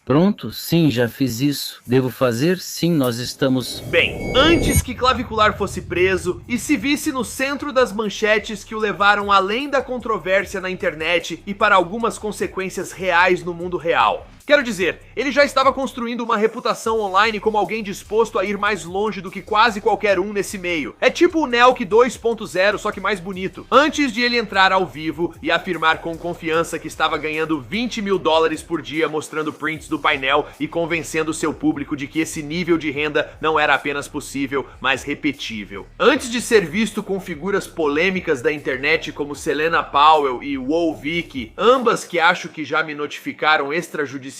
Pronto? Sim, já fiz isso. Devo fazer? Sim, nós estamos... Bem, antes que Clavicular fosse preso e se visse no centro das manchetes que o levaram além da controvérsia na internet e para algumas consequências reais no mundo real. Quero dizer, ele já estava construindo uma reputação online como alguém disposto a ir mais longe do que quase qualquer um nesse meio. É tipo o Nelk 2.0, só que mais bonito. Antes de ele entrar ao vivo e afirmar com confiança que estava ganhando $20 mil por dia mostrando prints do painel e convencendo seu público de que esse nível de renda não era apenas possível, mas repetível. Antes de ser visto com figuras polêmicas da internet como Selena Powell e WoW-Vicky, ambas que acho que já me notificaram extrajudicialmente,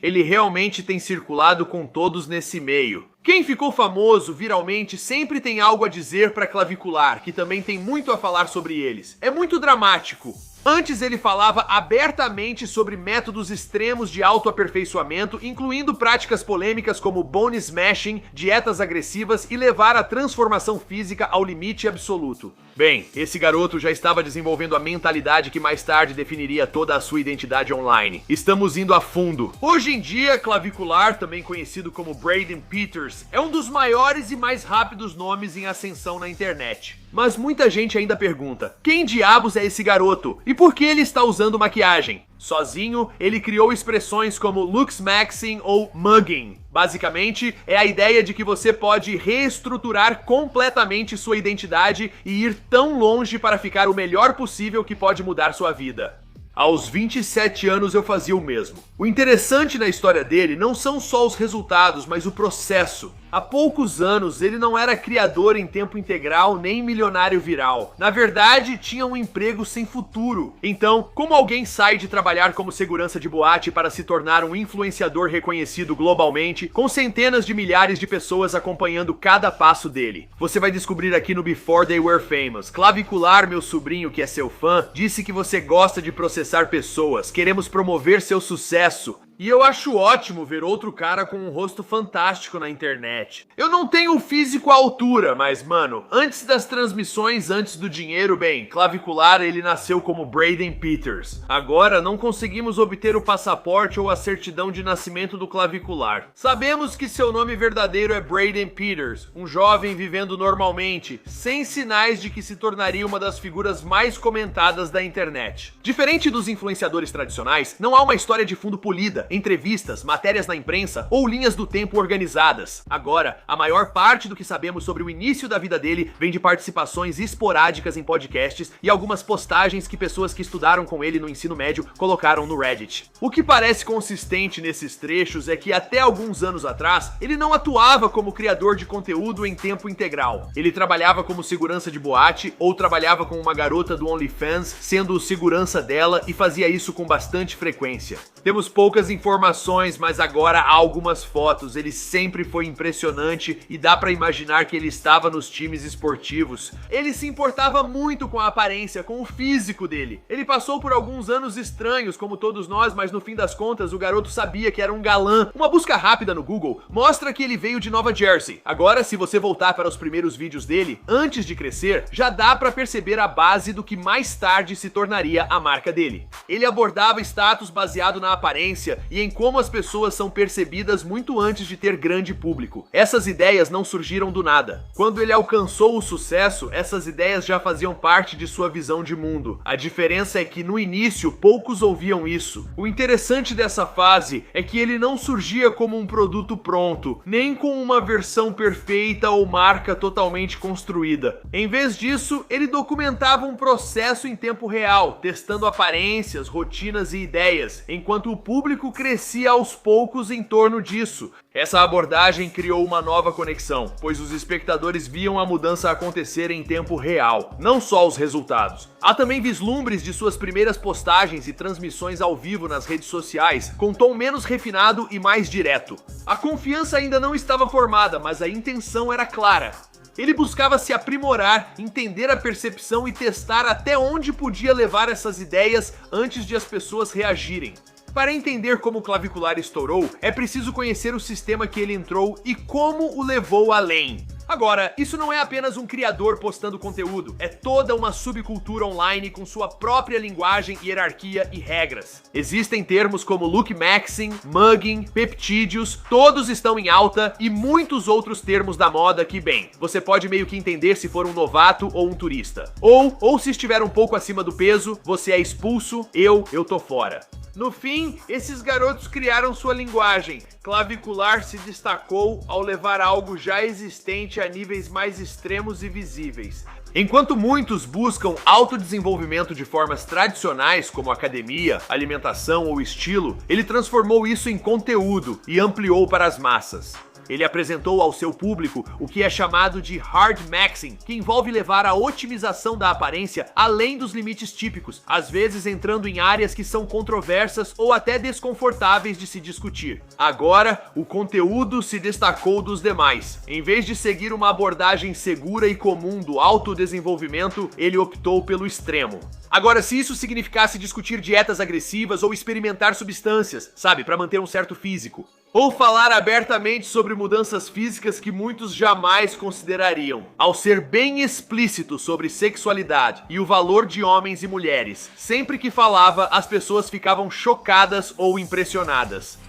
ele realmente tem circulado com todos nesse meio. Quem ficou famoso viralmente sempre tem algo a dizer para Clavicular, que também tem muito a falar sobre eles. É muito dramático. Antes ele falava abertamente sobre métodos extremos de autoaperfeiçoamento, incluindo práticas polêmicas como bone smashing, dietas agressivas e levar a transformação física ao limite absoluto. Bem, esse garoto já estava desenvolvendo a mentalidade que mais tarde definiria toda a sua identidade online. Estamos indo a fundo. Hoje em dia, Clavicular, também conhecido como Braden Peters, é um dos maiores e mais rápidos nomes em ascensão na internet. Mas muita gente ainda pergunta, quem diabos é esse garoto? E por que ele está usando maquiagem? Sozinho, ele criou expressões como looksmaxing ou mugging. Basicamente, é a ideia de que você pode reestruturar completamente sua identidade e ir tão longe para ficar o melhor possível que pode mudar sua vida. Aos 27 anos eu fazia o mesmo. O interessante na história dele não são só os resultados, mas o processo. Há poucos anos ele não era criador em tempo integral nem milionário viral. Na verdade, tinha um emprego sem futuro. Então, como alguém sai de trabalhar como segurança de boate para se tornar um influenciador reconhecido globalmente, com centenas de milhares de pessoas acompanhando cada passo dele? Você vai descobrir aqui no Before They Were Famous. Clavicular, meu sobrinho que é seu fã, disse que você gosta de processar pessoas. Queremos promover seu sucesso. E eu acho ótimo ver outro cara com um rosto fantástico na internet. Eu não tenho o físico à altura, mas mano, antes das transmissões, antes do dinheiro, bem, Clavicular ele nasceu como Braden Peters. Agora não conseguimos obter o passaporte ou a certidão de nascimento do Clavicular. Sabemos que seu nome verdadeiro é Braden Peters, um jovem vivendo normalmente, sem sinais de que se tornaria uma das figuras mais comentadas da internet. Diferente dos influenciadores tradicionais, não há uma história de fundo polida, entrevistas, matérias na imprensa ou linhas do tempo organizadas. Agora, a maior parte do que sabemos sobre o início da vida dele vem de participações esporádicas em podcasts e algumas postagens que pessoas que estudaram com ele no ensino médio colocaram no Reddit. O que parece consistente nesses trechos é que até alguns anos atrás, ele não atuava como criador de conteúdo em tempo integral. Ele trabalhava como segurança de boate ou trabalhava com uma garota do OnlyFans, sendo o segurança dela, e fazia isso com bastante frequência. Temos poucas informações, mas agora há algumas fotos. Ele sempre foi impressionante e dá pra imaginar que ele estava nos times esportivos. Ele se importava muito com a aparência, com o físico dele. Ele passou por alguns anos estranhos, como todos nós, mas no fim das contas o garoto sabia que era um galã. Uma busca rápida no Google mostra que ele veio de Nova Jersey. Agora, se você voltar para os primeiros vídeos dele, antes de crescer, já dá pra perceber a base do que mais tarde se tornaria a marca dele. Ele abordava status baseado na aparência e em como as pessoas são percebidas muito antes de ter grande público. Essas ideias não surgiram do nada. Quando ele alcançou o sucesso, essas ideias já faziam parte de sua visão de mundo. A diferença é que no início poucos ouviam isso. O interessante dessa fase é que ele não surgia como um produto pronto, nem com uma versão perfeita ou marca totalmente construída. Em vez disso, ele documentava um processo em tempo real, testando aparências, rotinas e ideias, enquanto o público crescia aos poucos em torno disso. Essa abordagem criou uma nova conexão, pois os espectadores viam a mudança acontecer em tempo real, não só os resultados. Há também vislumbres de suas primeiras postagens e transmissões ao vivo nas redes sociais, com tom menos refinado e mais direto. A confiança ainda não estava formada, mas a intenção era clara. Ele buscava se aprimorar, entender a percepção e testar até onde podia levar essas ideias antes de as pessoas reagirem. Para entender como o Clavicular estourou, é preciso conhecer o sistema que ele entrou e como o levou além. Agora, isso não é apenas um criador postando conteúdo, é toda uma subcultura online com sua própria linguagem, hierarquia e regras. Existem termos como lookmaxing, mugging, peptídeos, todos estão em alta e muitos outros termos da moda que, bem, você pode meio que entender se for um novato ou um turista. Ou se estiver um pouco acima do peso, você é expulso, eu tô fora. No fim, esses garotos criaram sua linguagem. Clavicular se destacou ao levar algo já existente a níveis mais extremos e visíveis. Enquanto muitos buscam autodesenvolvimento de formas tradicionais, como academia, alimentação ou estilo, ele transformou isso em conteúdo e ampliou para as massas. Ele apresentou ao seu público o que é chamado de hard maxing, que envolve levar a otimização da aparência além dos limites típicos, às vezes entrando em áreas que são controversas ou até desconfortáveis de se discutir. Agora, o conteúdo se destacou dos demais. Em vez de seguir uma abordagem segura e comum do autodesenvolvimento, ele optou pelo extremo. Agora, se isso significasse discutir dietas agressivas ou experimentar substâncias, sabe, para manter um certo físico, ou falar abertamente sobre mudanças físicas que muitos jamais considerariam, ao ser bem explícito sobre sexualidade e o valor de homens e mulheres, sempre que falava, as pessoas ficavam chocadas ou impressionadas.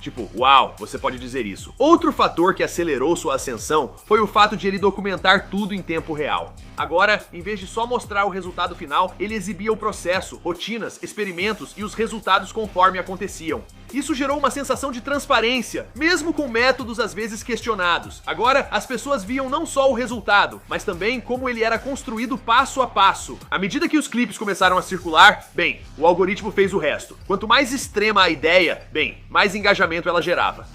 Tipo, uau, você pode dizer isso. Outro fator que acelerou sua ascensão foi o fato de ele documentar tudo em tempo real. Agora, em vez de só mostrar o resultado final, ele exibia o processo, rotinas, experimentos e os resultados conforme aconteciam. Isso gerou uma sensação de transparência, mesmo com métodos às vezes questionados. Agora, as pessoas viam não só o resultado, mas também como ele era construído passo a passo. À medida que os clipes começaram a circular, bem, o algoritmo fez o resto. Quanto mais extrema a ideia, bem, mais engajamento ela gerava.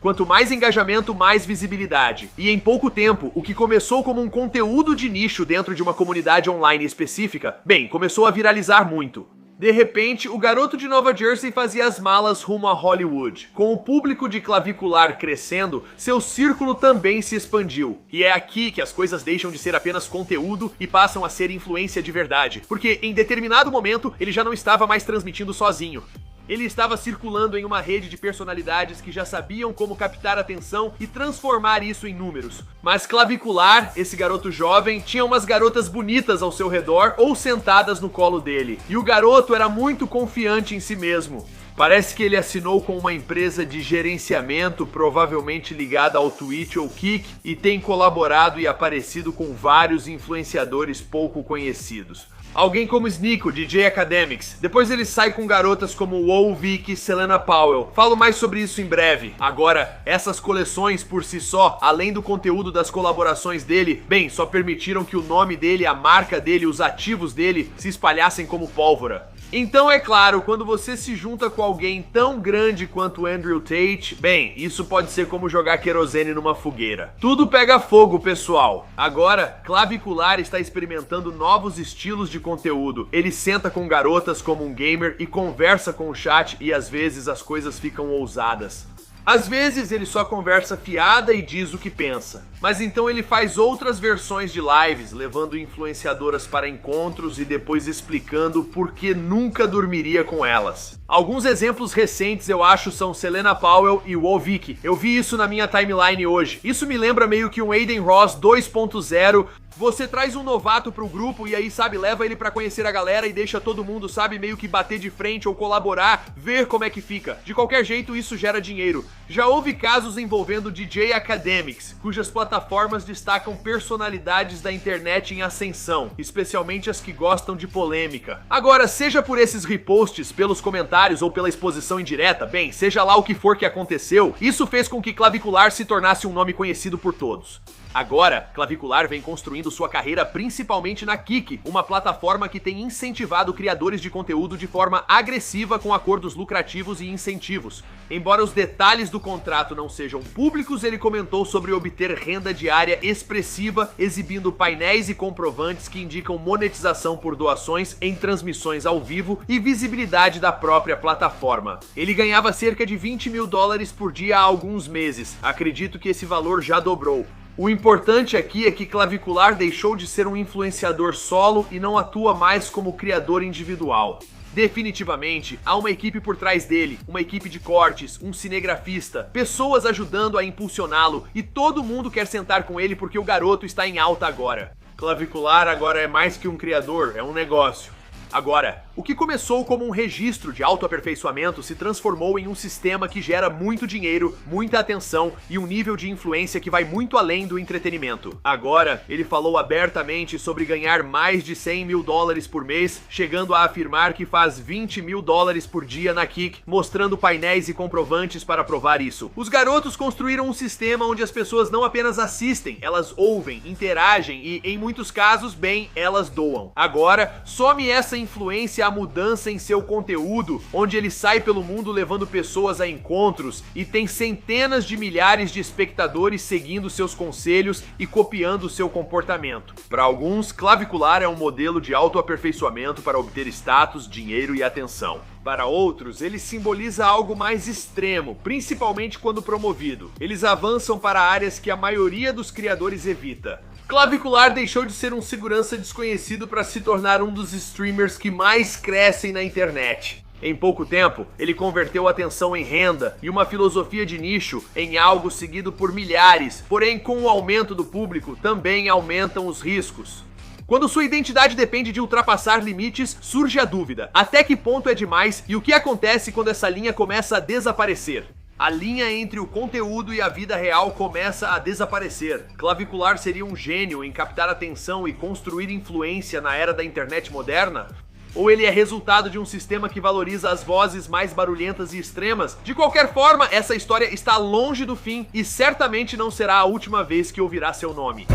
Quanto mais engajamento, mais visibilidade. E em pouco tempo, o que começou como um conteúdo de nicho dentro de uma comunidade online específica, bem, começou a viralizar muito. De repente, o garoto de Nova Jersey fazia as malas rumo a Hollywood. Com o público de clavicular crescendo, seu círculo também se expandiu. E é aqui que as coisas deixam de ser apenas conteúdo e passam a ser influência de verdade. Porque em determinado momento, ele já não estava mais transmitindo sozinho. Ele estava circulando em uma rede de personalidades que já sabiam como captar atenção e transformar isso em números. Mas Clavicular, esse garoto jovem, tinha umas garotas bonitas ao seu redor ou sentadas no colo dele. E o garoto era muito confiante em si mesmo. Parece que ele assinou com uma empresa de gerenciamento, provavelmente ligada ao Twitch ou Kick, e tem colaborado e aparecido com vários influenciadores pouco conhecidos. Alguém como Sneako, DJ Academics. Depois ele sai com garotas como WoW Vic e Selena Powell. Falo mais sobre isso em breve. Agora, essas coleções por si só, além do conteúdo das colaborações dele, bem, só permitiram que o nome dele, a marca dele, os ativos dele se espalhassem como pólvora. Então, é claro, quando você se junta com alguém tão grande quanto Andrew Tate, bem, isso pode ser como jogar querosene numa fogueira. Tudo pega fogo, pessoal. Agora, Clavicular está experimentando novos estilos de conteúdo. Ele senta com garotas como um gamer e conversa com o chat e às vezes as coisas ficam ousadas. Às vezes ele só conversa fiada e diz o que pensa, mas então ele faz outras versões de lives, levando influenciadoras para encontros e depois explicando por que nunca dormiria com elas. Alguns exemplos recentes eu acho são Selena Powell e Wovik. Eu vi isso na minha timeline hoje. Isso me lembra meio que um Aiden Ross 2.0. Você traz um novato pro grupo e aí, sabe, leva ele pra conhecer a galera e deixa todo mundo, sabe, meio que bater de frente ou colaborar, ver como é que fica. De qualquer jeito, isso gera dinheiro. Já houve casos envolvendo DJ Academics, cujas plataformas destacam personalidades da internet em ascensão, especialmente as que gostam de polêmica. Agora, seja por esses reposts, pelos comentários ou pela exposição indireta, bem, seja lá o que for que aconteceu, isso fez com que Clavicular se tornasse um nome conhecido por todos. Agora, Clavicular vem construindo sua carreira principalmente na Kick, uma plataforma que tem incentivado criadores de conteúdo de forma agressiva com acordos lucrativos e incentivos. Embora os detalhes do contrato não sejam públicos, ele comentou sobre obter renda diária expressiva, exibindo painéis e comprovantes que indicam monetização por doações em transmissões ao vivo e visibilidade da própria plataforma. Ele ganhava cerca de $20 mil por dia há alguns meses. Acredito que esse valor já dobrou. O importante aqui é que Clavicular deixou de ser um influenciador solo e não atua mais como criador individual. Definitivamente, há uma equipe por trás dele, uma equipe de cortes, um cinegrafista, pessoas ajudando a impulsioná-lo e todo mundo quer sentar com ele porque o garoto está em alta agora. Clavicular agora é mais que um criador, é um negócio. Agora, o que começou como um registro de autoaperfeiçoamento se transformou em um sistema que gera muito dinheiro, muita atenção e um nível de influência que vai muito além do entretenimento. Agora, ele falou abertamente sobre ganhar mais de 100 mil dólares por mês, chegando a afirmar que faz 20 mil dólares por dia na Kik, mostrando painéis e comprovantes para provar isso. Os garotos construíram um sistema onde as pessoas não apenas assistem, elas ouvem, interagem e, em muitos casos, bem, elas doam. Agora, some essa influência a mudança em seu conteúdo, onde ele sai pelo mundo levando pessoas a encontros e tem centenas de milhares de espectadores seguindo seus conselhos e copiando seu comportamento. Para alguns, Clavicular é um modelo de autoaperfeiçoamento para obter status, dinheiro e atenção. Para outros, ele simboliza algo mais extremo, principalmente quando promovido. Eles avançam para áreas que a maioria dos criadores evita. Clavicular deixou de ser um segurança desconhecido para se tornar um dos streamers que mais crescem na internet. Em pouco tempo, ele converteu a atenção em renda e uma filosofia de nicho em algo seguido por milhares, porém com o aumento do público também aumentam os riscos. Quando sua identidade depende de ultrapassar limites, surge a dúvida: até que ponto é demais e o que acontece quando essa linha começa a desaparecer? A linha entre o conteúdo e a vida real começa a desaparecer. Clavicular seria um gênio em captar atenção e construir influência na era da internet moderna? Ou ele é resultado de um sistema que valoriza as vozes mais barulhentas e extremas? De qualquer forma, essa história está longe do fim e certamente não será a última vez que ouvirá seu nome.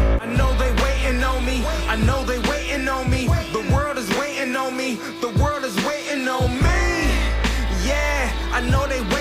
I know they